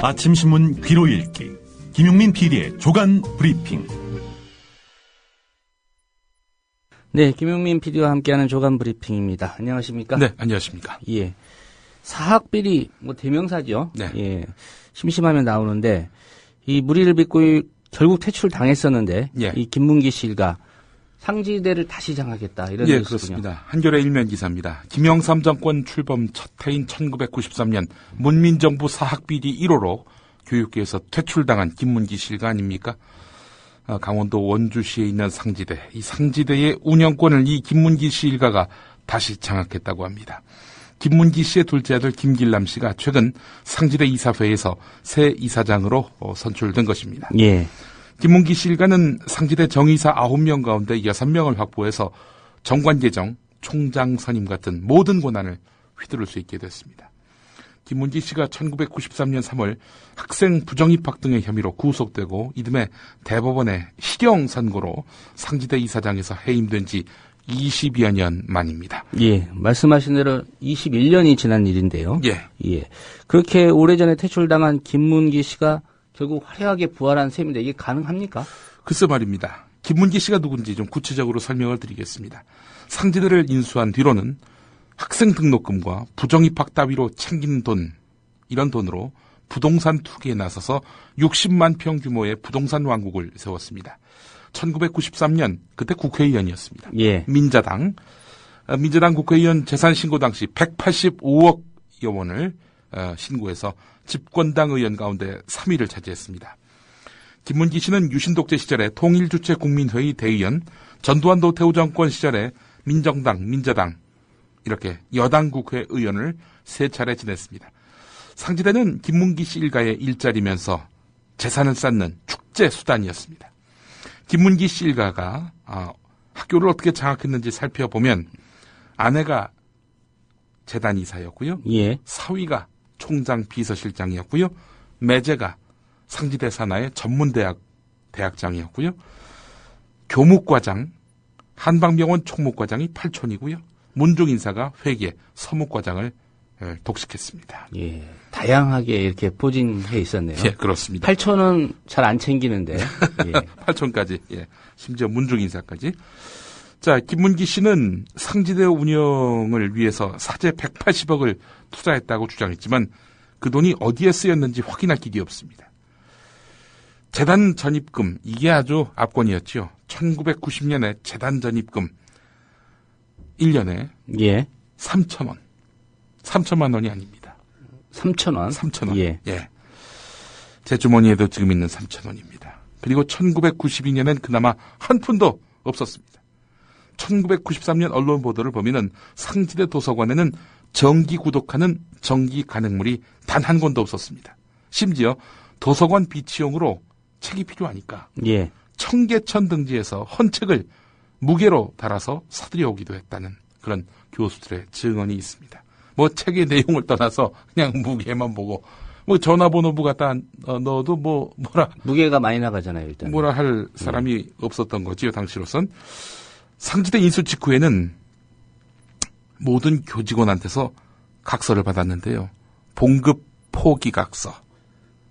아침 신문 귀로 읽기 김용민 PD의 조간 브리핑. 네, 김용민 PD와 함께하는 조간 브리핑입니다. 안녕하십니까? 네, 안녕하십니까? 예, 사학비리 뭐 대명사죠. 네. 예, 심심하면 나오는데 이 무리를 빚고 결국 퇴출 당했었는데 예. 이 김문기 씨 일가 상지대를 다시 장악했다 이런 예, 뉴스군요. 그렇습니다. 한겨레 일면 기사입니다. 김영삼 정권 출범 첫 해인 1993년 문민정부 사학비리 1호로 교육계에서 퇴출당한 김문기 씨 일가 아닙니까? 강원도 원주시에 있는 상지대, 이 상지대의 운영권을 이 김문기 씨 일가가 다시 장악했다고 합니다. 김문기 씨의 둘째 아들 김길남 씨가 최근 상지대 이사회에서 새 이사장으로 선출된 것입니다. 예. 김문기 씨 일가는 상지대 정의사 9명 가운데 6명을 확보해서 정관계정, 총장 선임 같은 모든 권한을 휘두를 수 있게 됐습니다. 김문기 씨가 1993년 3월 학생 부정입학 등의 혐의로 구속되고 이듬해 대법원의 실형 선고로 상지대 이사장에서 해임된 지 20여 년 만입니다. 예, 말씀하신 대로 21년이 지난 일인데요. 예. 예. 그렇게 오래전에 퇴출당한 김문기 씨가 결국 화려하게 부활한 셈인데 이게 가능합니까? 글쎄 말입니다. 김문기 씨가 누군지 좀 구체적으로 설명을 드리겠습니다. 상지대를 인수한 뒤로는 학생 등록금과 부정입학 따위로 챙긴 돈, 이런 돈으로 부동산 투기에 나서서 60만 평 규모의 부동산 왕국을 세웠습니다. 1993년 그때 국회의원이었습니다. 예. 민자당 국회의원 재산 신고 당시 185억여 원을 신고해서 집권당 의원 가운데 3위를 차지했습니다. 김문기 씨는 유신 독재 시절에 통일주체 국민회의 대의원, 전두환 노태우 정권 시절에 민정당, 민자당 이렇게 여당 국회의원을 3차례 지냈습니다. 상지대는 김문기 씨 일가의 일자리면서 재산을 쌓는 축제 수단이었습니다. 김문기 씨 일가가 학교를 어떻게 장악했는지 살펴보면 아내가 재단 이사였고요. 예. 사위가 총장 비서실장이었고요. 매제가 상지대 산하의 전문대학 대학장이었고요. 교묵과장, 한방병원 총무과장이 8촌이고요. 문중인사가 회계 서무과장을 독식했습니다. 예. 다양하게 이렇게 포진해 있었네요. 예, 그렇습니다. 8촌은 잘 안 챙기는데. 예. 8촌까지, 예. 심지어 문중인사까지. 자, 김문기 씨는 상지대 운영을 위해서 사제 180억을 투자했다고 주장했지만 그 돈이 어디에 쓰였는지 확인할 길이 없습니다. 재단 전입금, 이게 아주 압권이었죠. 1990년에 재단 전입금 1년에 예. 3,000원. 3천만 원이 아닙니다. 3,000원? 3,000원. 예. 예. 제 주머니에도 지금 있는 3,000원입니다. 그리고 1992년엔 그나마 한 푼도 없었습니다. 1993년 언론 보도를 보면은 상지대 도서관에는 정기 구독하는 정기 간행물이 단 한 권도 없었습니다. 심지어 도서관 비치용으로 책이 필요하니까 예. 청계천 등지에서 헌책을 무게로 달아서 사들여 오기도 했다는 그런 교수들의 증언이 있습니다. 뭐 책의 내용을 떠나서 그냥 무게만 보고 뭐 전화번호부 갖다 넣어도 뭐라 무게가 많이 나가잖아요, 일단. 뭐라 할 사람이 없었던 거지요, 당시로선. 상지대 인수 직후에는 모든 교직원한테서 각서를 받았는데요. 봉급 포기 각서,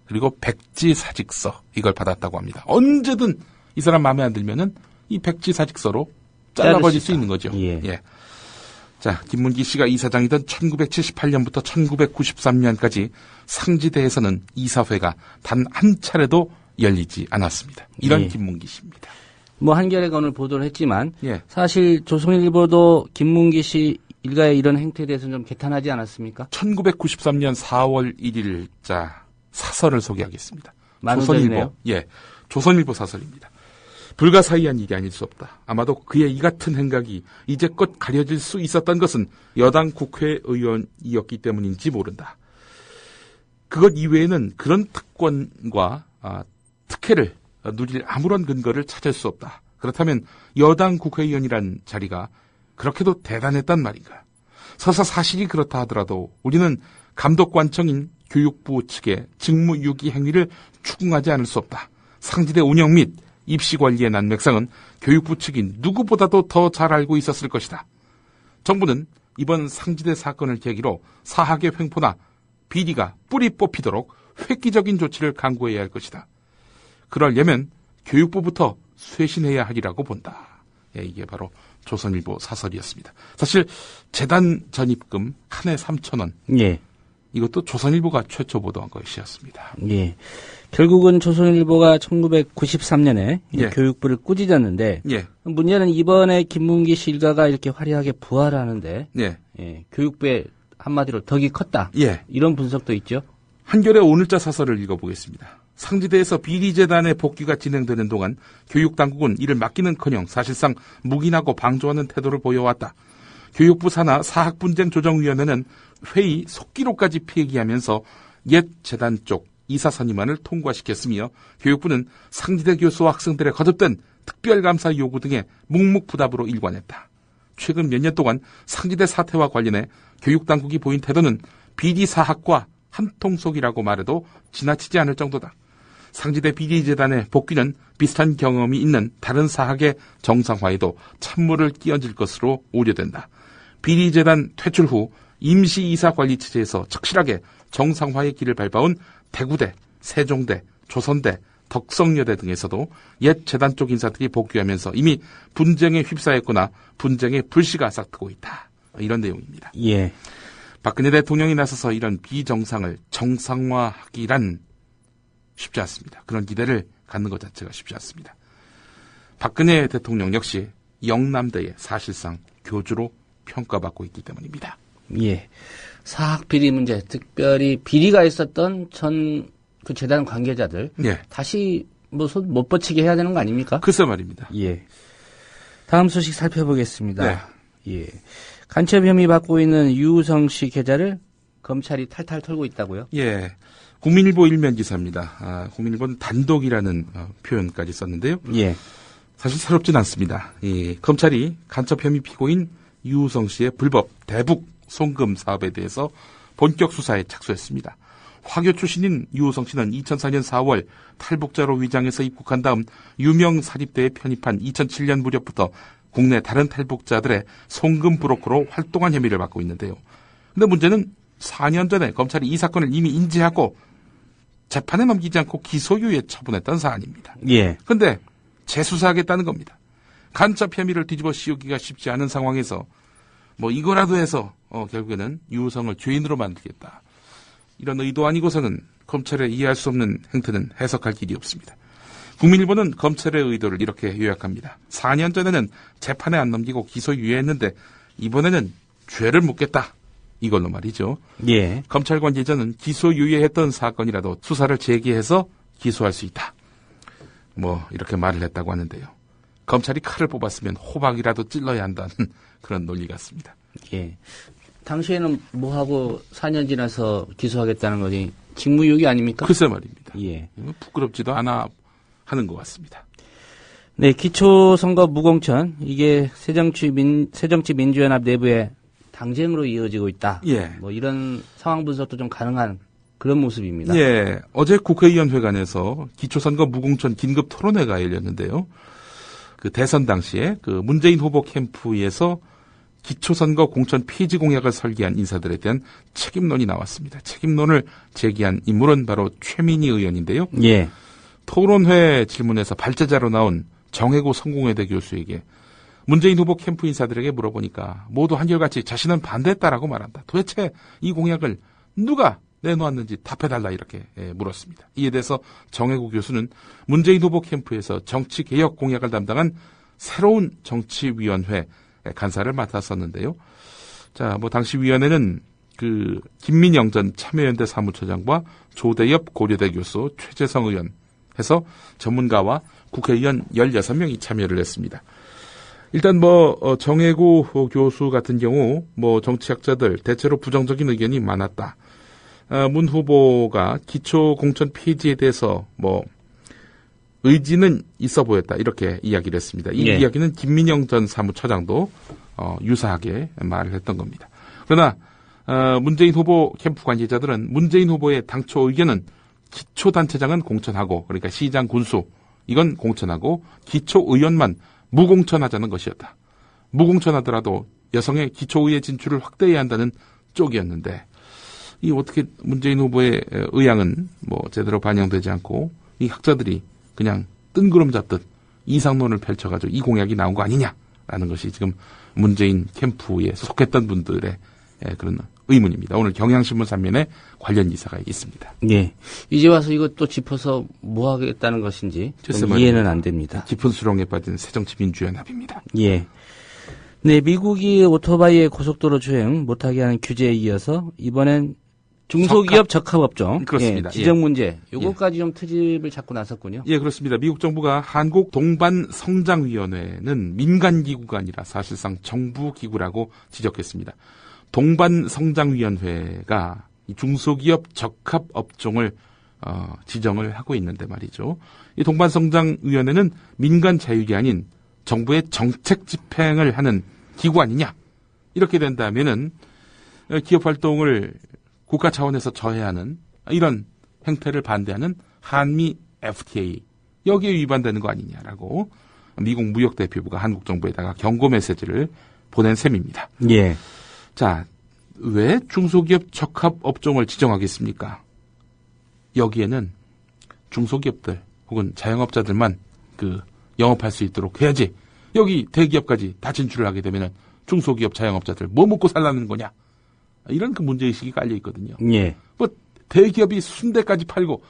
그리고 백지 사직서, 이걸 받았다고 합니다. 언제든 이 사람 마음에 안 들면은 이 백지 사직서로 잘라버릴 수 있는 거죠. 예. 자, 김문기 씨가 이사장이던 1978년부터 1993년까지 상지대에서는 이사회가 단 한 차례도 열리지 않았습니다. 이런 예. 김문기 씨입니다. 뭐 한겨레가 오늘 보도를 했지만 예. 사실 조선일보도 김문기 씨 일가의 이런 행태에 대해서는 좀 개탄하지 않았습니까? 1993년 4월 1일자 사설을 소개하겠습니다. 만우절이네요. 예, 조선일보 사설입니다. 불가사의한 일이 아닐 수 없다. 아마도 그의 이 같은 행각이 이제껏 가려질 수 있었던 것은 여당 국회의원이었기 때문인지 모른다. 그것 이외에는 그런 특권과 특혜를 누릴 아무런 근거를 찾을 수 없다. 그렇다면 여당 국회의원이란 자리가 그렇게도 대단했단 말인가. 설사 사실이 그렇다 하더라도 우리는 감독관청인 교육부 측의 직무유기 행위를 추궁하지 않을 수 없다. 상지대 운영 및 입시관리의 난맥상은 교육부 측이 누구보다도 더 잘 알고 있었을 것이다. 정부는 이번 상지대 사건을 계기로 사학의 횡포나 비리가 뿌리 뽑히도록 획기적인 조치를 강구해야 할 것이다. 그러려면 교육부부터 쇄신해야 하리라고 본다. 예, 이게 바로 조선일보 사설이었습니다. 사실 재단 전입금 한 해 3,000원. 예. 이것도 조선일보가 최초 보도한 것이었습니다. 예. 결국은 조선일보가 1993년에 예. 교육부를 꾸짖었는데 예, 문제는 이번에 김문기 씨 일가가 이렇게 화려하게 부활하는데 예, 예, 교육부의 한마디로 덕이 컸다. 예. 이런 분석도 있죠. 한겨레 오늘자 사설을 읽어보겠습니다. 상지대에서 비리재단의 복귀가 진행되는 동안 교육당국은 이를 막기는커녕 사실상 묵인하고 방조하는 태도를 보여왔다. 교육부 산하 사학분쟁조정위원회는 회의 속기록까지 폐기하면서 옛 재단 쪽 이사 선임안을 통과시켰으며 교육부는 상지대 교수와 학생들의 거듭된 특별감사 요구 등에 묵묵부답으로 일관했다. 최근 몇 년 동안 상지대 사태와 관련해 교육당국이 보인 태도는 비리 사학과 한통속이라고 말해도 지나치지 않을 정도다. 상지대 비리재단의 복귀는 비슷한 경험이 있는 다른 사학의 정상화에도 찬물을 끼얹을 것으로 우려된다. 비리재단 퇴출 후 임시이사관리체제에서 착실하게 정상화의 길을 밟아온 대구대, 세종대, 조선대, 덕성여대 등에서도 옛 재단 쪽 인사들이 복귀하면서 이미 분쟁에 휩싸였거나 분쟁의 불씨가 싹트고 있다. 이런 내용입니다. 예. 박근혜 대통령이 나서서 이런 비정상을 정상화하기란 쉽지 않습니다. 그런 기대를 갖는 것 자체가 쉽지 않습니다. 박근혜 대통령 역시 영남대의 사실상 교주로 평가받고 있기 때문입니다. 예. 사학 비리 문제, 특별히 비리가 있었던 전 그 재단 관계자들 예. 다시 뭐 손 못 뻗치게 해야 되는 거 아닙니까? 글쎄 말입니다. 예. 다음 소식 살펴보겠습니다. 네. 예. 간첩 혐의 받고 있는 유우성 씨 계좌를 검찰이 탈탈 털고 있다고요? 예. 국민일보 일면 기사입니다. 국민일보는 단독이라는 표현까지 썼는데요. 예. 사실 새롭진 않습니다. 검찰이 간첩 혐의 피고인 유우성 씨의 불법 대북 송금 사업에 대해서 본격 수사에 착수했습니다. 화교 출신인 유우성 씨는 2004년 4월 탈북자로 위장해서 입국한 다음 유명 사립대에 편입한 2007년 무렵부터 국내 다른 탈북자들의 송금 브로커로 활동한 혐의를 받고 있는데요. 근데 문제는 4년 전에 검찰이 이 사건을 이미 인지하고 재판에 넘기지 않고 기소유예 처분했던 사안입니다. 예. 근데 재수사하겠다는 겁니다. 간첩 혐의를 뒤집어 씌우기가 쉽지 않은 상황에서 뭐 이거라도 해서 결국에는 유우성을 죄인으로 만들겠다. 이런 의도 아니고서는 검찰의 이해할 수 없는 행태는 해석할 길이 없습니다. 국민일보는 검찰의 의도를 이렇게 요약합니다. 4년 전에는 재판에 안 넘기고 기소유예했는데 이번에는 죄를 묻겠다. 이걸로 말이죠. 예. 검찰 관계자는 기소유예했던 사건이라도 수사를 재개해서 기소할 수 있다. 뭐 이렇게 말을 했다고 하는데요. 검찰이 칼을 뽑았으면 호박이라도 찔러야 한다는 그런 논리 같습니다. 예. 당시에는 뭐하고 4년 지나서 기소하겠다는 거지 직무유기 아닙니까? 글쎄 말입니다. 예. 부끄럽지도 않아 하는 것 같습니다. 네, 기초선거 무공천 이게 새정치민주연합 내부의 당쟁으로 이어지고 있다. 예. 뭐 이런 상황 분석도 좀 가능한 그런 모습입니다. 예. 어제 국회의원회관에서 기초선거 무공천 긴급 토론회가 열렸는데요. 그 대선 당시에 그 문재인 후보 캠프에서 기초선거 공천 폐지 공약을 설계한 인사들에 대한 책임론이 나왔습니다. 책임론을 제기한 인물은 바로 최민희 의원인데요. 예. 토론회 질문에서 발제자로 나온 정혜구 성공회대 교수에게 문재인 후보 캠프 인사들에게 물어보니까 모두 한결같이 자신은 반대했다라고 말한다. 도대체 이 공약을 누가 내놓았는지 답해달라 이렇게 물었습니다. 이에 대해서 정혜구 교수는 문재인 후보 캠프에서 정치개혁 공약을 담당한 새로운 정치위원회 간사를 맡았었는데요. 자, 뭐 당시 위원회는 그 김민영 전 참여연대 사무처장과 조대엽 고려대 교수, 최재성 의원 해서 전문가와 국회의원 16명이 참여를 했습니다. 일단 정혜구 교수 같은 경우 정치학자들 대체로 부정적인 의견이 많았다. 문 후보가 기초 공천 폐지에 대해서 의지는 있어 보였다. 이렇게 이야기를 했습니다. 이 예. 이야기는 김민영 전 사무처장도 유사하게 말을 했던 겁니다. 그러나 문재인 후보 캠프 관계자들은 문재인 후보의 당초 의견은 기초단체장은 공천하고, 그러니까 시장 군수 이건 공천하고 기초의원만 무공천하자는 것이었다. 무공천하더라도 여성의 기초의회 진출을 확대해야 한다는 쪽이었는데 이 어떻게 문재인 후보의 의향은 뭐 제대로 반영되지 않고 이 학자들이 그냥 뜬구름 잡듯 이상론을 펼쳐가지고 이 공약이 나온 거 아니냐라는 것이 지금 문재인 캠프에 속했던 분들의 그런 의문입니다. 오늘 경향신문 3면에 관련 기사가 있습니다. 예. 이제 와서 이것도 짚어서 뭐 하겠다는 것인지 좀 이해는 안 됩니다. 깊은 수렁에 빠진 새정치민주연합입니다. 예. 네, 미국이 오토바이의 고속도로 주행 못하게 하는 규제에 이어서 이번엔 중소기업 적합업종 그렇습니다. 예, 지정 문제 요거까지 좀 트집을 잡고 나섰군요. 예, 그렇습니다. 미국 정부가 한국동반성장위원회는 민간기구가 아니라 사실상 정부기구라고 지적했습니다. 동반성장위원회가 중소기업 적합업종을 지정을 하고 있는데 말이죠. 이 동반성장위원회는 민간 자율이 아닌 정부의 정책 집행을 하는 기구 아니냐. 이렇게 된다면은 기업 활동을 국가 차원에서 저해하는 이런 행태를 반대하는 한미 FTA 여기에 위반되는 거 아니냐라고 미국 무역대표부가 한국 정부에다가 경고 메시지를 보낸 셈입니다. 예. 자, 왜 중소기업 적합업종을 지정하겠습니까? 여기에는 중소기업들 혹은 자영업자들만 영업할 수 있도록 해야지. 여기 대기업까지 다 진출을 하게 되면은 중소기업 자영업자들 뭐 먹고 살라는 거냐? 이런 그 문제의식이 깔려 있거든요. 예. 뭐 대기업이 순대까지 팔고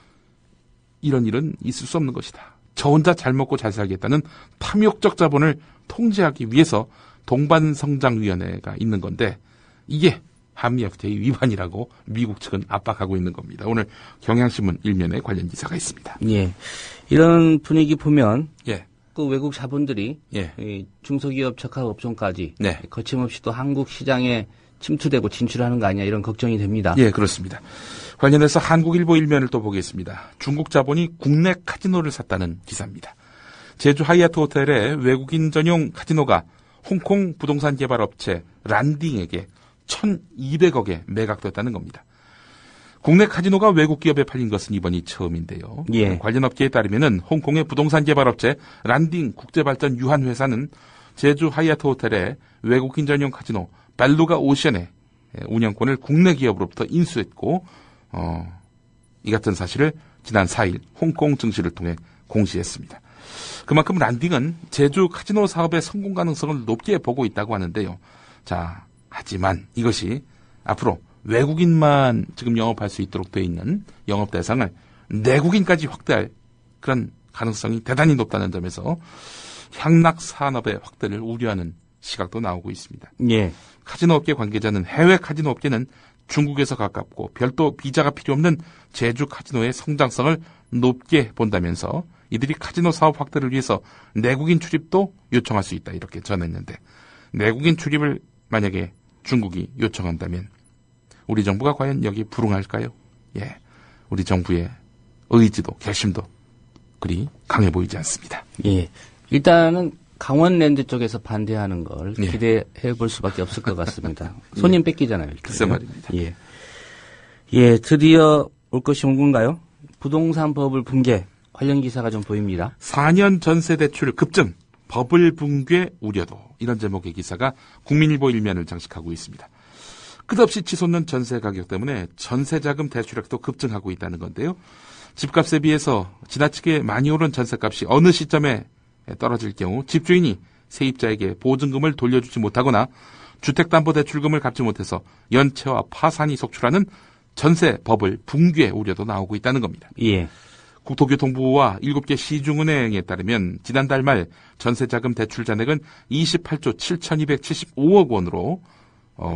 이런 일은 있을 수 없는 것이다. 저 혼자 잘 먹고 잘 살겠다는 탐욕적 자본을 통제하기 위해서 동반성장위원회가 있는 건데 이게 한미 FTA 위반이라고 미국 측은 압박하고 있는 겁니다. 오늘 경향신문 1면에 관련 기사가 있습니다. 예. 이런 분위기 보면 예. 그 외국 자본들이 예. 이 중소기업 적합업종까지 네. 거침없이 또 한국 시장에 침투되고 진출하는 거 아니냐 이런 걱정이 됩니다. 예, 그렇습니다. 관련해서 한국일보 1면을 또 보겠습니다. 중국 자본이 국내 카지노를 샀다는 기사입니다. 제주 하이아트 호텔에 외국인 전용 카지노가 홍콩 부동산 개발 업체 란딩에게 1,200억에 매각됐다는 겁니다. 국내 카지노가 외국 기업에 팔린 것은 이번이 처음인데요. 예. 관련 업계에 따르면은 홍콩의 부동산 개발 업체 란딩 국제발전 유한회사는 제주 하이아트 호텔에 외국인 전용 카지노 벨루가 오션의 운영권을 국내 기업으로부터 인수했고 이 같은 사실을 지난 4일 홍콩 증시를 통해 공시했습니다. 그만큼 란딩은 제주 카지노 사업의 성공 가능성을 높게 보고 있다고 하는데요. 자, 하지만 이것이 앞으로 외국인만 지금 영업할 수 있도록 되어 있는 영업 대상을 내국인까지 확대할 그런 가능성이 대단히 높다는 점에서 향락 산업의 확대를 우려하는 시각도 나오고 있습니다. 예. 카지노 업계 관계자는 해외 카지노 업계는 중국에서 가깝고 별도 비자가 필요 없는 제주 카지노의 성장성을 높게 본다면서 이들이 카지노 사업 확대를 위해서 내국인 출입도 요청할 수 있다 이렇게 전했는데 내국인 출입을 만약에 중국이 요청한다면 우리 정부가 과연 여기 불응할까요? 예, 우리 정부의 의지도 결심도 그리 강해 보이지 않습니다. 예. 일단은 강원랜드 쪽에서 반대하는 걸 예. 기대해 볼 수밖에 없을 것 같습니다. 손님 뺏기잖아요. 일단. 글쎄 말입니다. 예. 예, 드디어 올 것이 온 건가요? 부동산 버블 붕괴 관련 기사가 좀 보입니다. 4년 전세 대출 급증, 버블 붕괴 우려도 이런 제목의 기사가 국민일보 1면을 장식하고 있습니다. 끝없이 치솟는 전세 가격 때문에 전세자금 대출액도 급증하고 있다는 건데요. 집값에 비해서 지나치게 많이 오른 전세값이 어느 시점에 떨어질 경우 집주인이 세입자에게 보증금을 돌려주지 못하거나 주택담보대출금을 갚지 못해서 연체와 파산이 속출하는 전세 버블 붕괴 우려도 나오고 있다는 겁니다. 예. 국토교통부와 7개 시중은행에 따르면 지난달 말 전세자금 대출 잔액은 28조 7,275억 원으로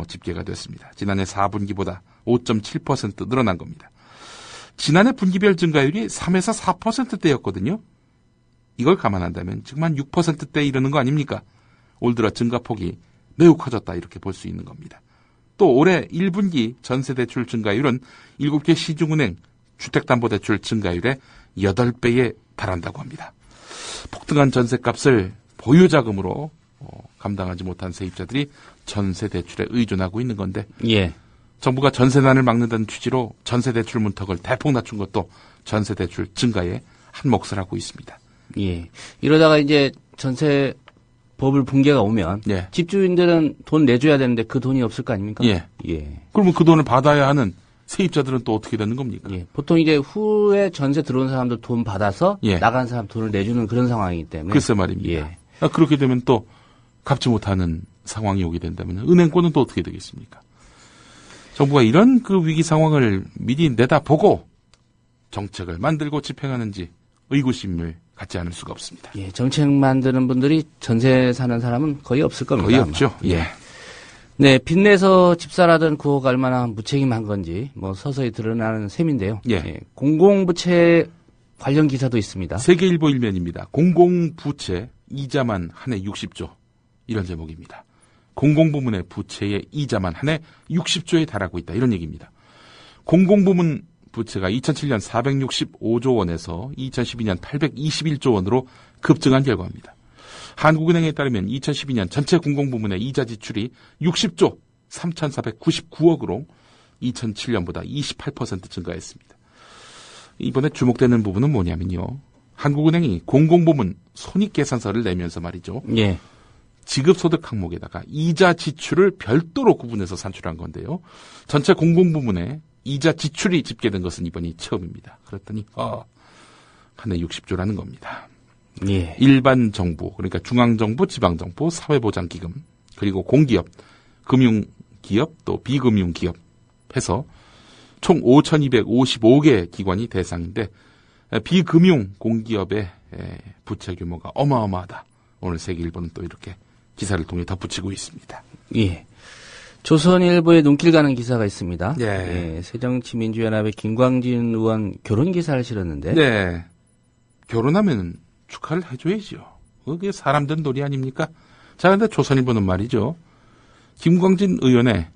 집계가 됐습니다. 지난해 4분기보다 5.7% 늘어난 겁니다. 지난해 분기별 증가율이 3에서 4%대였거든요. 이걸 감안한다면 지금 한 6%대에 이르는 거 아닙니까? 올 들어 증가폭이 매우 커졌다 이렇게 볼 수 있는 겁니다. 또 올해 1분기 전세대출 증가율은 7개 시중은행 주택담보대출 증가율의 8배에 달한다고 합니다. 폭등한 전세값을 보유자금으로 감당하지 못한 세입자들이 전세대출에 의존하고 있는 건데 예. 정부가 전세난을 막는다는 취지로 전세대출 문턱을 대폭 낮춘 것도 전세대출 증가에 한 몫을 하고 있습니다. 예. 이러다가 이제 전세 버블 붕괴가 오면 예. 집주인들은 돈 내줘야 되는데 그 돈이 없을 거 아닙니까? 예. 예. 그러면 그 돈을 받아야 하는 세입자들은 또 어떻게 되는 겁니까? 예. 보통 이제 후에 전세 들어온 사람들 돈 받아서 예. 나간 사람 돈을 내주는 그런 상황이기 때문에. 글쎄 말입니다. 예. 그렇게 되면 또 갚지 못하는 상황이 오게 된다면 은행권은 또 어떻게 되겠습니까? 정부가 이런 그 위기 상황을 미리 내다보고 정책을 만들고 집행하는지 의구심을 갖지 않을 수가 없습니다. 예, 정책 만드는 분들이 전세 사는 사람은 거의 없을 겁니다. 거의 아마. 없죠. 예. 네, 빚내서 집사라던 구호가 얼마나 무책임한 건지 뭐 서서히 드러나는 셈인데요. 예. 공공부채 관련 기사도 있습니다. 세계일보 일면입니다. 공공부채 이자만 한 해 60조. 이런 제목입니다. 공공부문의 부채의 이자만 한 해 60조에 달하고 있다. 이런 얘기입니다. 공공부문 부채가 2007년 465조 원에서 2012년 821조 원으로 급증한 결과입니다. 한국은행에 따르면 2012년 전체 공공부문의 이자 지출이 60조 3,499억으로 2007년보다 28% 증가했습니다. 이번에 주목되는 부분은 뭐냐면요. 한국은행이 공공부문 손익계산서를 내면서 말이죠. 예. 지급소득 항목에다가 이자 지출을 별도로 구분해서 산출한 건데요. 전체 공공부문의 이자 지출이 집계된 것은 이번이 처음입니다. 그랬더니 한 해 60조라는 겁니다. 예. 일반 정부, 그러니까 중앙정부, 지방정부, 사회보장기금, 그리고 공기업, 금융기업, 또 비금융기업 해서 총 5,255개 기관이 대상인데 비금융 공기업의 부채 규모가 어마어마하다. 오늘 세계일보는 또 이렇게 기사를 통해 덧붙이고 있습니다. 예. 조선일보에 눈길 가는 기사가 있습니다. 예. 새정치민주연합의 김광진 의원 결혼 기사를 실었는데. 네. 결혼하면 축하를 해줘야죠. 그게 사람들 놀이 아닙니까? 자, 근데 조선일보는 말이죠. 김광진 의원의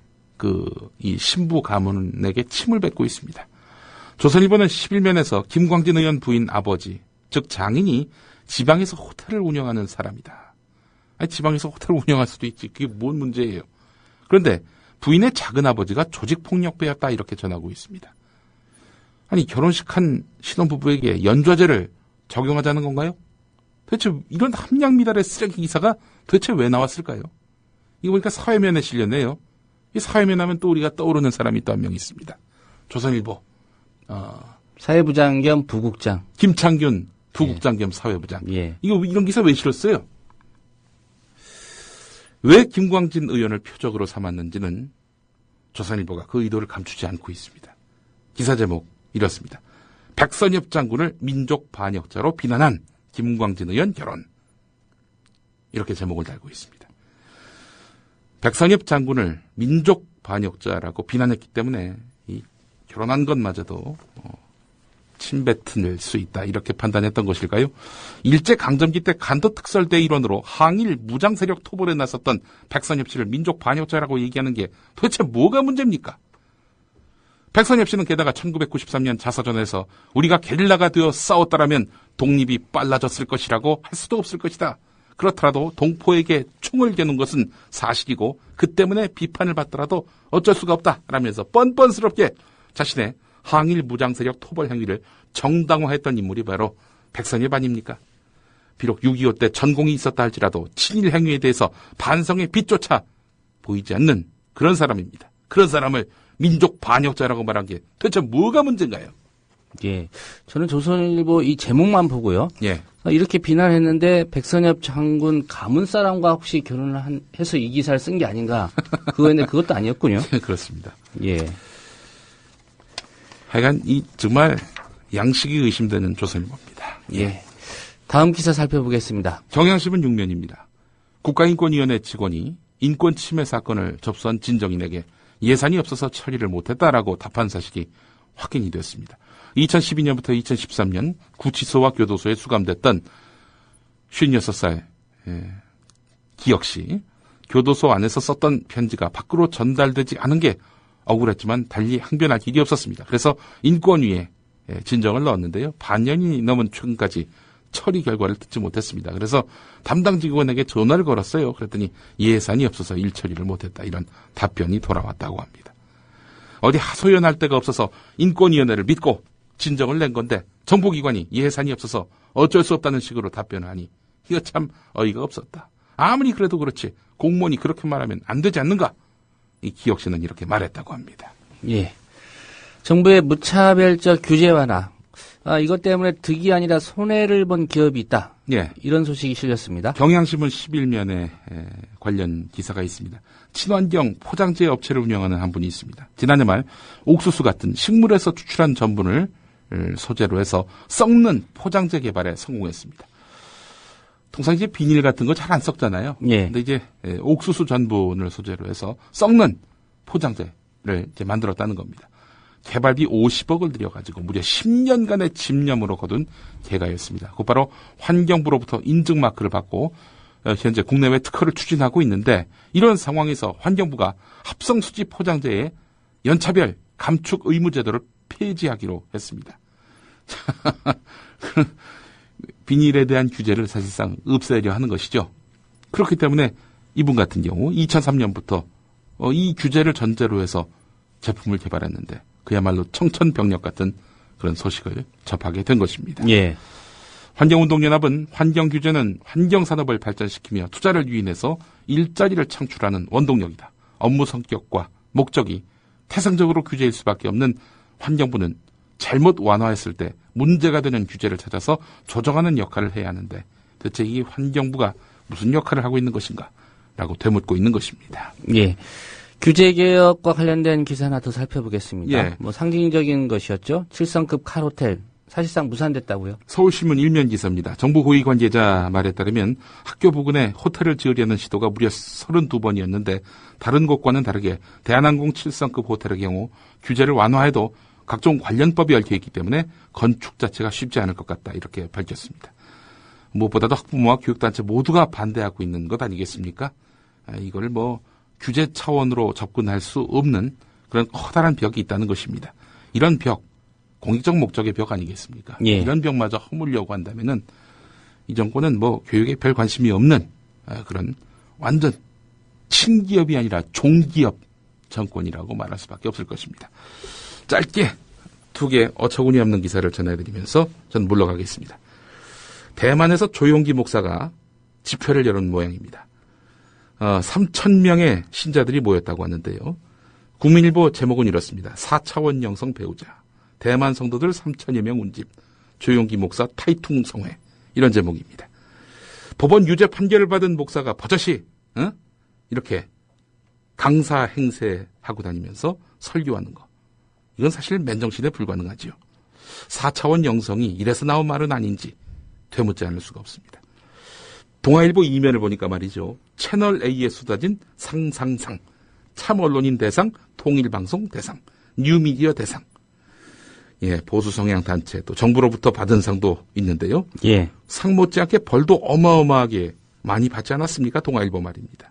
이 신부 가문에게 침을 뱉고 있습니다. 조선일보는 11면에서 김광진 의원 부인 아버지, 즉 장인이 지방에서 호텔을 운영하는 사람이다. 아니, 지방에서 호텔을 운영할 수도 있지. 그게 뭔 문제예요. 그런데 부인의 작은아버지가 조직폭력배였다 이렇게 전하고 있습니다. 아니, 결혼식한 신혼부부에게 연좌제를 적용하자는 건가요? 도대체 이런 함량미달의 쓰레기 기사가 도대체 왜 나왔을까요? 이거 보니까 사회면에 실렸네요. 이 사회면 하면 또 우리가 떠오르는 사람이 또 한 명 있습니다. 조선일보 사회부장 겸 부국장. 김창균 부국장 겸 사회부장. 예. 이런 기사 왜 실었어요? 왜 김광진 의원을 표적으로 삼았는지는 조선일보가 그 의도를 감추지 않고 있습니다. 기사 제목 이렇습니다. 백선엽 장군을 민족 반역자로 비난한 김광진 의원 결혼. 이렇게 제목을 달고 있습니다. 백선엽 장군을 민족 반역자라고 비난했기 때문에 이 결혼한 것마저도 침뱉을 수 있다 이렇게 판단했던 것일까요? 일제강점기 때 간도특설대 일원으로 항일 무장세력 토벌에 나섰던 백선엽 씨를 민족 반역자라고 얘기하는 게 도대체 뭐가 문제입니까? 백선엽 씨는 게다가 1993년 자서전에서 우리가 게릴라가 되어 싸웠다라면 독립이 빨라졌을 것이라고 할 수도 없을 것이다. 그렇더라도 동포에게 총을 겨눈 것은 사실이고 그 때문에 비판을 받더라도 어쩔 수가 없다라면서 뻔뻔스럽게 자신의 항일 무장세력 토벌 행위를 정당화했던 인물이 바로 백선엽 아닙니까? 비록 6.25 때 전공이 있었다 할지라도 친일 행위에 대해서 반성의 빛조차 보이지 않는 그런 사람입니다. 그런 사람을 민족 반역자라고 말한 게 도대체 뭐가 문제인가요? 예. 저는 조선일보 이 제목만 보고요. 예. 이렇게 비난했는데 백선엽 장군 가문 사람과 혹시 결혼을 해서 이 기사를 쓴 게 아닌가. 그거였는데 그것도 아니었군요. 그렇습니다. 예. 하여간 정말 양식이 의심되는 조선일보입니다. 예. 다음 기사 살펴보겠습니다. 경향신문 6면입니다. 국가인권위원회 직원이 인권 침해 사건을 접수한 진정인에게 예산이 없어서 처리를 못했다라고 답한 사실이 확인이 됐습니다. 2012년부터 2013년 구치소와 교도소에 수감됐던 56살 기혁씨 교도소 안에서 썼던 편지가 밖으로 전달되지 않은 게 억울했지만 달리 항변할 길이 없었습니다. 그래서 인권위에 진정을 넣었는데요. 반년이 넘은 최근까지 처리 결과를 듣지 못했습니다. 그래서 담당 직원에게 전화를 걸었어요. 그랬더니 예산이 없어서 일 처리를 못했다. 이런 답변이 돌아왔다고 합니다. 어디 하소연할 데가 없어서 인권위원회를 믿고 진정을 낸 건데 정보기관이 예산이 없어서 어쩔 수 없다는 식으로 답변을 하니 이거 참 어이가 없었다. 아무리 그래도 그렇지 공무원이 그렇게 말하면 안 되지 않는가? 이 기혁 씨는 이렇게 말했다고 합니다. 예. 정부의 무차별적 규제 완화. 이것 때문에 득이 아니라 손해를 본 기업이 있다. 예. 이런 소식이 실렸습니다. 경향신문 11면에 관련 기사가 있습니다. 친환경 포장재 업체를 운영하는 한 분이 있습니다. 지난해 말 옥수수 같은 식물에서 추출한 전분을 소재로 해서 썩는 포장재 개발에 성공했습니다. 통상 이제 비닐 같은 거 잘 안 썩잖아요. 예. 근데 이제 옥수수 전분을 소재로 해서 썩는 포장재를 이제 만들었다는 겁니다. 개발비 50억을 들여가지고 무려 10년간의 집념으로 거둔 개가였습니다. 곧바로 환경부로부터 인증 마크를 받고 현재 국내외 특허를 추진하고 있는데 이런 상황에서 환경부가 합성 수지 포장재의 연차별 감축 의무 제도를 폐지하기로 했습니다. 비닐에 대한 규제를 사실상 없애려 하는 것이죠. 그렇기 때문에 이분 같은 경우 2003년부터 이 규제를 전제로 해서 제품을 개발했는데 그야말로 청천벽력 같은 그런 소식을 접하게 된 것입니다. 예. 환경운동연합은 환경규제는 환경산업을 발전시키며 투자를 유인해서 일자리를 창출하는 원동력이다. 업무 성격과 목적이 태생적으로 규제일 수밖에 없는 환경부는 잘못 완화했을 때 문제가 되는 규제를 찾아서 조정하는 역할을 해야 하는데 대체 이 환경부가 무슨 역할을 하고 있는 것인가? 라고 되묻고 있는 것입니다. 예. 규제 개혁과 관련된 기사 하나 더 살펴보겠습니다. 예. 상징적인 것이었죠. 7성급 칼호텔 사실상 무산됐다고요. 서울신문 일면 기사입니다. 정부 고위 관계자 말에 따르면 학교 부근에 호텔을 지으려는 시도가 무려 32번이었는데 다른 곳과는 다르게 대한항공 7성급 호텔의 경우 규제를 완화해도 각종 관련법이 얽혀있기 때문에 건축 자체가 쉽지 않을 것 같다 이렇게 밝혔습니다. 무엇보다도 학부모와 교육단체 모두가 반대하고 있는 것 아니겠습니까? 이걸 규제 차원으로 접근할 수 없는 그런 커다란 벽이 있다는 것입니다. 이런 벽, 공익적 목적의 벽 아니겠습니까? 예. 이런 벽마저 허물려고 한다면은 이 정권은 교육에 별 관심이 없는 그런 완전 친기업이 아니라 종기업 정권이라고 말할 수밖에 없을 것입니다. 짧게 두 개 어처구니 없는 기사를 전해드리면서 전 물러가겠습니다. 대만에서 조용기 목사가 집회를 열은 모양입니다. 3,000명의 신자들이 모였다고 하는데요. 국민일보 제목은 이렇습니다. 4차원 영성 배우자. 대만 성도들 3,000여 명 운집. 조용기 목사 타이퉁 성회. 이런 제목입니다. 법원 유죄 판결을 받은 목사가 버젓이 이렇게 강사 행세하고 다니면서 설교하는 거. 이건 사실 맨정신에 불가능하지요. 4차원 영성이 이래서 나온 말은 아닌지 되묻지 않을 수가 없습니다. 동아일보 이면을 보니까 말이죠. 채널A에 쏟아진 상상상, 참언론인 대상, 통일방송 대상, 뉴미디어 대상. 예, 보수 성향 단체 또 정부로부터 받은 상도 있는데요. 예. 상 못지않게 벌도 어마어마하게 많이 받지 않았습니까? 동아일보 말입니다.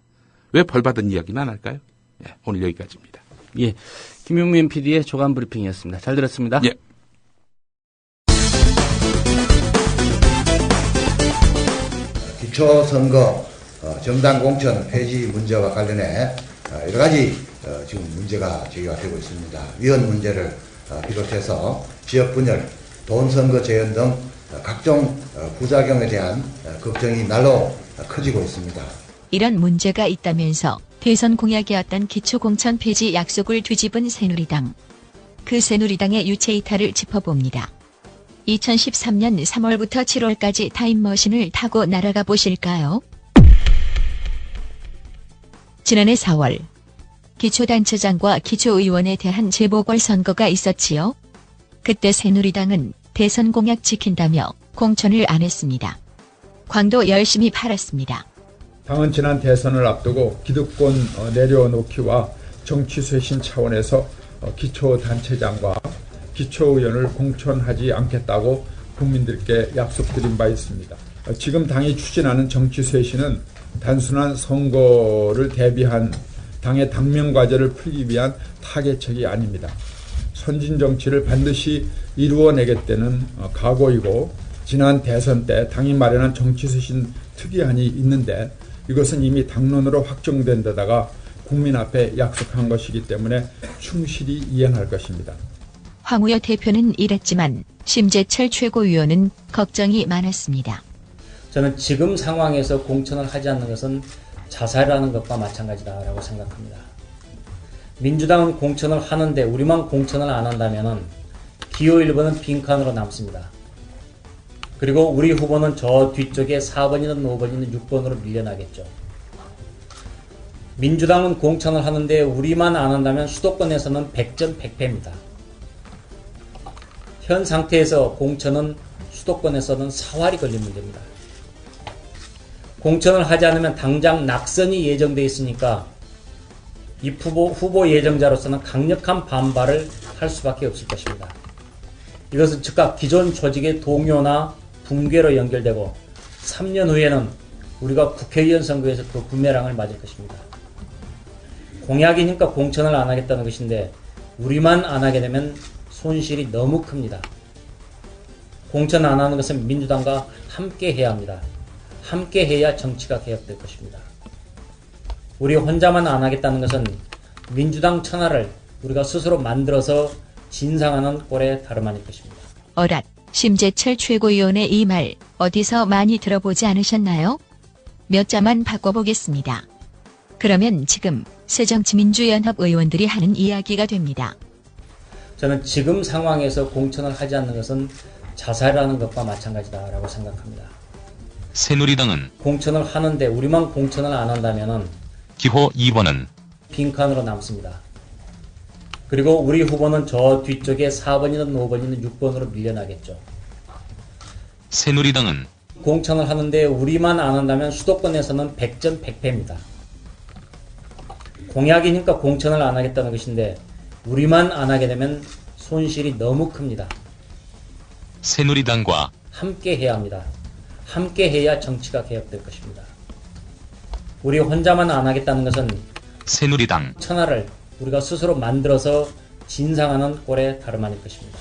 왜 벌 받은 이야기는 안 할까요? 예, 오늘 여기까지입니다. 예. 김용민 PD의 조간 브리핑이었습니다. 잘 들었습니다. 예. 기초선거 정당 공천 폐지 문제와 관련해 여러 가지 지금 문제가 제기가 되고 있습니다. 위헌 문제를 비롯해서 지역 분열, 돈 선거 재현 등 각종 부작용에 대한 걱정이 날로 커지고 있습니다. 이런 문제가 있다면서 대선 공약이었던 기초공천 폐지 약속을 뒤집은 새누리당. 그 새누리당의 유체 이탈을 짚어봅니다. 2013년 3월부터 7월까지 타임머신을 타고 날아가 보실까요? 지난해 4월 기초단체장과 기초의원에 대한 재보궐선거가 있었지요. 그때 새누리당은 대선 공약 지킨다며 공천을 안 했습니다. 광도 열심히 팔았습니다. 당은 지난 대선을 앞두고 기득권 내려놓기와 정치쇄신 차원에서 기초단체장과 기초의원을 공천하지 않겠다고 국민들께 약속드린 바 있습니다. 지금 당이 추진하는 정치쇄신은 단순한 선거를 대비한 당의 당면과제를 풀기 위한 타개책이 아닙니다. 선진 정치를 반드시 이루어내겠다는 각오이고 지난 대선 때 당이 마련한 정치쇄신 특위안이 있는데 이것은 이미 당론으로 확정된 데다가 국민 앞에 약속한 것이기 때문에 충실히 이행할 것입니다. 황우여 대표는 이랬지만 심재철 최고위원은 걱정이 많았습니다. 저는 지금 상황에서 공천을 하지 않는 것은 자살하는 것과 마찬가지다라고 생각합니다. 민주당은 공천을 하는데 우리만 공천을 안 한다면은 기호 1번은 빈칸으로 남습니다. 그리고 우리 후보는 저 뒤쪽에 4번이든 5번이든 6번으로 밀려나겠죠. 민주당은 공천을 하는데 우리만 안 한다면 수도권에서는 100전 100패입니다. 현 상태에서 공천은 수도권에서는 사활이 걸린 문제입니다. 공천을 하지 않으면 당장 낙선이 예정되어 있으니까 이 후보 예정자로서는 강력한 반발을 할 수밖에 없을 것입니다. 이것은 즉각 기존 조직의 동요나 붕괴로 연결되고 3년 후에는 우리가 국회의원 선거에서 그 부메랑을 맞을 것입니다. 공약이니까 공천을 안 하겠다는 것인데 우리만 안 하게 되면 손실이 너무 큽니다. 공천 안 하는 것은 민주당과 함께 해야 합니다. 함께 해야 정치가 개혁될 것입니다. 우리 혼자만 안 하겠다는 것은 민주당 천하를 우리가 스스로 만들어서 진상하는 꼴에 다름 아닐 것입니다. 어랏, 심재철 최고위원의 이 말 어디서 많이 들어보지 않으셨나요? 몇 자만 바꿔보겠습니다. 그러면 지금 새정치민주연합 의원들이 하는 이야기가 됩니다. 저는 지금 상황에서 공천을 하지 않는 것은 자살하는 것과 마찬가지다라고 생각합니다. 새누리당은 공천을 하는데 우리만 공천을 안 한다면은 기호 2번은 빈칸으로 남습니다. 그리고 우리 후보는 저 뒤쪽에 4번이든 5번이든 6번으로 밀려나겠죠. 새누리당은 공천을 하는데 우리만 안 한다면 수도권에서는 100전 100패입니다. 공약이니까 공천을 안 하겠다는 것인데 우리만 안 하게 되면 손실이 너무 큽니다. 새누리당과 함께 해야 합니다. 함께 해야 정치가 개혁될 것입니다. 우리 혼자만 안 하겠다는 것은 새누리당 천하를 우리가 스스로 만들어서 진상하는 꼴에 다름 아닐 것입니다.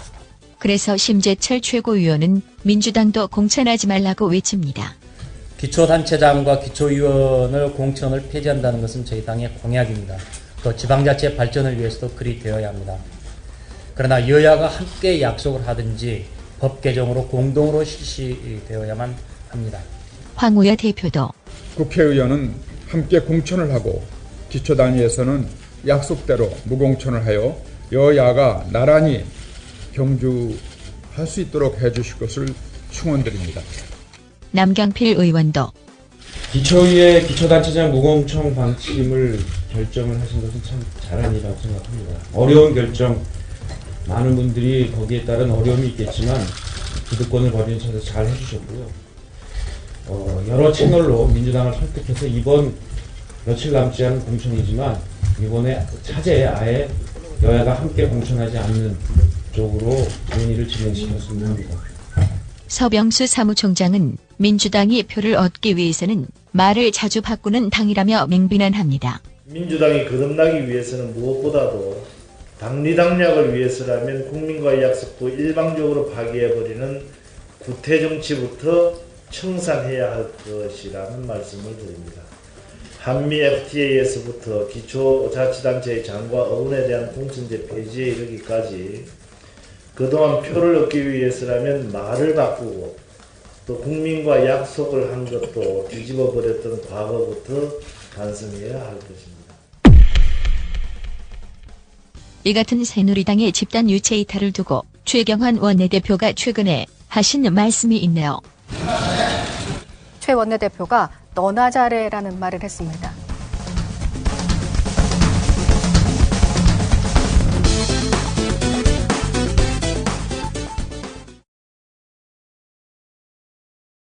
그래서 심재철 최고위원은 민주당도 공천하지 말라고 외칩니다. 기초단체장과 기초위원을 공천을 폐지한다는 것은 저희 당의 공약입니다. 또 지방자치 발전을 위해서도 그리 되어야 합니다. 그러나 여야가 함께 약속을 하든지 법 개정으로 공동으로 실시되어야만 합니다. 황우여 대표도 국회의원은 함께 공천을 하고 기초단위에서는 약속대로 무공천을 하여 여야가 나란히 경주할 수 있도록 해주실 것을 충원드립니다. 남경필 의원도 기초위의 기초단체장 무공천 방침을 결정을 하신 것은 참 잘한 일이라고 생각합니다. 어려운 결정, 많은 분들이 거기에 따른 어려움이 있겠지만 기득권을 버리는 차에서 잘 해주셨고요. 여러 채널로 민주당을 설득해서 이번 며칠 남지 않은 공천이지만 이번에 차제에 아예 여야가 함께 공천하지 않는 쪽으로 논의를 진행시켰으면 합니다. 서병수 사무총장은 민주당이 표를 얻기 위해서는 말을 자주 바꾸는 당이라며 맹비난합니다. 민주당이 거듭나기 위해서는 무엇보다도 당리당략을 위해서라면 국민과의 약속도 일방적으로 파기해버리는 구태정치부터 청산해야 할 것이라는 말씀을 드립니다. 한미 FTA에서부터 기초자치단체의 장과 어원에 대한 공천제 폐지에 이르기까지 그동안 표를 얻기 위해서라면 말을 바꾸고 또 국민과 약속을 한 것도 뒤집어 버렸던 과거부터 반성해야 할 것입니다. 이 같은 새누리당의 집단 유체 이탈을 두고 최경환 원내대표가 최근에 하신 말씀이 있네요. 최 원내대표가 너나 잘해라는 말을 했습니다.